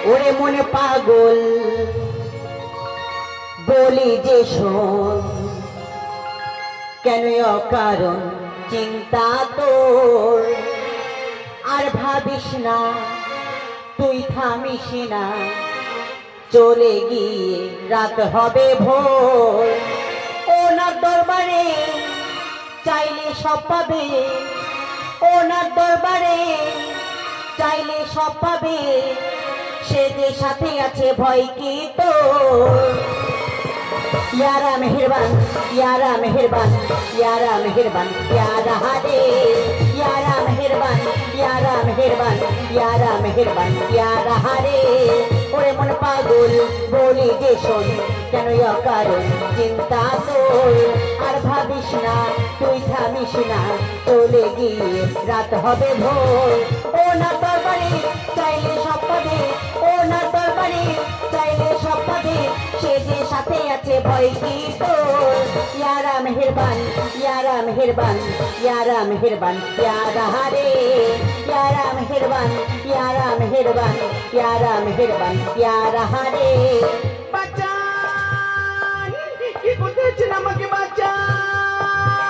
ওরে মনে পাগল বলি যে শোন, কেন অকারণ চিন্তা তোর, আর ভাবিস না তুই থামিস না, চলে গিয়ে রাত হবে ভোর। ওনার দরবারে চাইলে সব পাবে, ওনার দরবারে চাইলে সব পাবে, সে যে সাথে আছে ভয় কি তোর। यारा मेहरबान, यारा मेहरबान, यारा मेहरबान, यारा हादे, यारा मेहरबान, यारा मेहरबान, यारा मेहरबान, यारा हादे। ओरे मन पागल बोली जे शोन, কেন অকারণ চিন্তা তোর, আর ভাবিস না তুই থামিস না, চলে গিয়ে রাত হবে ভোর। ও না দরবারে চাইলে সব পাবে, ও না দরবারে চাইলে সব পাবে, সে যে সাথে আছে ভয় কি তোর। यारा मेहरबान, यारा मेहरबान, यारा मेहरबान, यारा हारे, यारा मेहरबान, यारा मेहरबान, यारा मेहरबान, यारा हारे। কি করতেছেন আমাকে বাঁচান।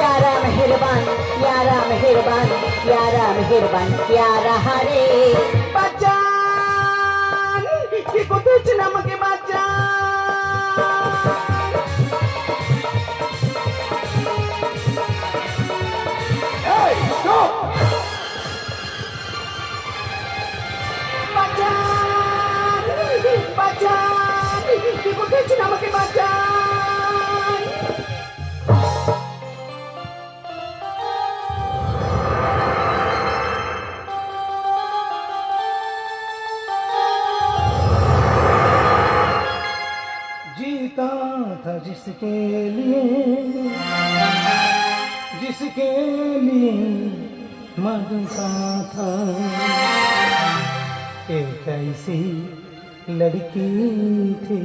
यारा मेहरबान, यारा मेहरबान, यारा मेहरबान, यारा हारे। বাঁচান, কি করতেছেন আমাকে বাঁচান। এই স্টপ। বাঁচান, বাঁচান, কি করতেছেন আমাকে বাঁচান। जीता था जिसके लिए मरता था, एक ऐसी लड़की थी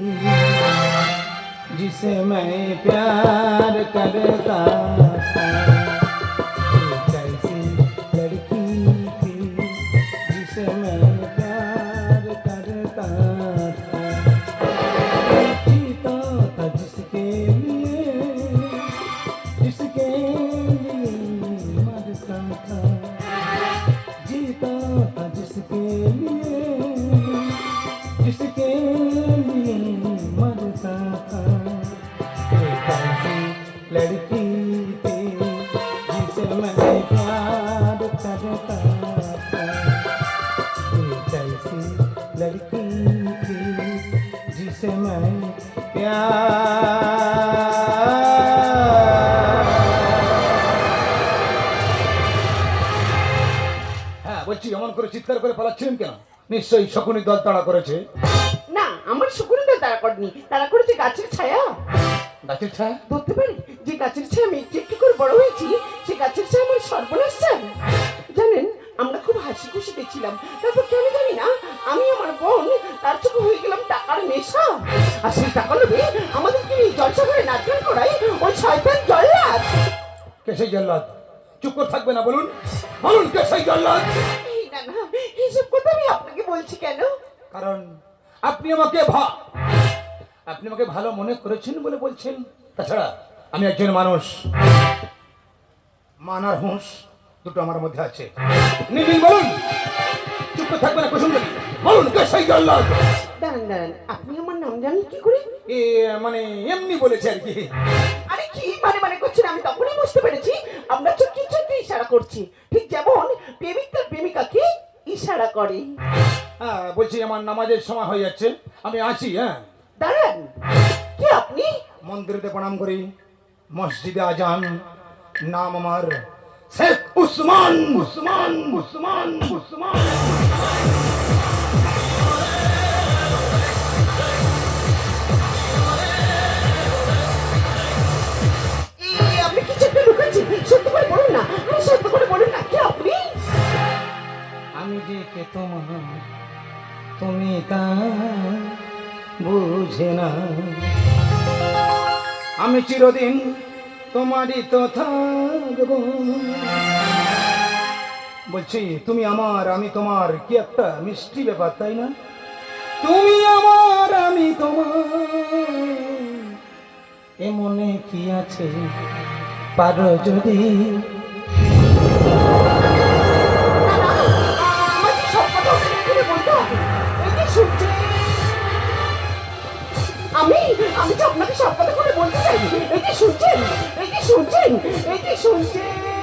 जिसे मैं प्यार करता था, एक ऐसी लड़की थी जिसे मैं प्यार करता था। जीता था जिसके लिए मरता था, जीता था जिसके लिए मरता था। एक ऐसी लड़की थी जिसे मैं प्यार करता था, एक ऐसी लड़की थी जिसे मैं হ্যাঁ বলছি, এমন করে চিৎকার করে পালাচ্ছিলেন কেন? নিশ্চয়ই শকুনি দল তাড়া করেছে। না, আমার শকুনি দল তাড়া করেনি, তাড়া করেছে গাছের ছায়া। গাছের ছায়া ধরতে পারি যে গাছের ছায়া আমি একটু একটু করে বড় হয়েছি, সে গাছের ছায়া আমার সর্বনাশ চায়। জানেন, আমরা খুব হাসি খুশিতে ছিলাম, তারপর কেন জানি না আমি আমার বোন তার চোখে হয়ে গেলাম টাকার নেশা। আর সেই টাকা লোভে আমাদেরকে এই জলসা করে নাচ গান করাই ওই শয়তান জল্লাদ। কে সেই জল্লাদ? চুপ করে থাকবে না, বলুন বলুন, কে সেই জল্লাদ? এই না না, এইসব কথা আমি আপনাকে বলছি কেন? কারণ আপনি আমাকে ভালো মনে করেছেন বলে বলছেন। তাছাড়া আমি একজন মানুষ, মানার হুঁশ দুটো আমার মধ্যে আছে। নিবিন বলুন, চুপ করে থাকবে না, কুসুম দেবী বলুন, কে সেই জল্লাদ? দাঁড়ান দাঁড়ান, আপনি আমার নাম জানেন কি করে? এ মানে এমনি বলেছে আর কি। আরে কি মানে মানে করছেন, আমি তখনই বুঝতে পেরেছি আমরা তো কিছুতে ইশারা করছি, ঠিক যেমন প্রেমিক তার প্রেমিকাকে ইশারা করে। হ্যাঁ বলছি, আমার নামাজের সময় হয়ে যাচ্ছে, আমি আছি। হ্যাঁ দাঁড়ান, কি আপনি? মন্দিরেতে প্রণাম করি, মসজিদে আজান, নাম আমার শেখ উসমান। উসমান উসমান উসমান আপনি কিছু একটা লুকাচ্ছেন, সত্য করে বলুন না, সত্য করে বলুন না, কি আপনি? আমি যে কে তোমার তুমি তা বুঝে না, আমি চিরদিন তোমারই তো থাকবো, বলছি তুমি আমার আমি তোমার, কি একটা মিষ্টি ব্যাপার তাই না? তুমি আমার আমি তোমার, এ মনে কি আছে পারো যদি আমাকে সব কথা ওকে করে বলতে হবে। এই যে শুনছেন, আমি তো আপনাকে সব কথা করে বলতে চাই। এই যে শুনছেন, এই যে শুনছেন, এই যে শুনছেন।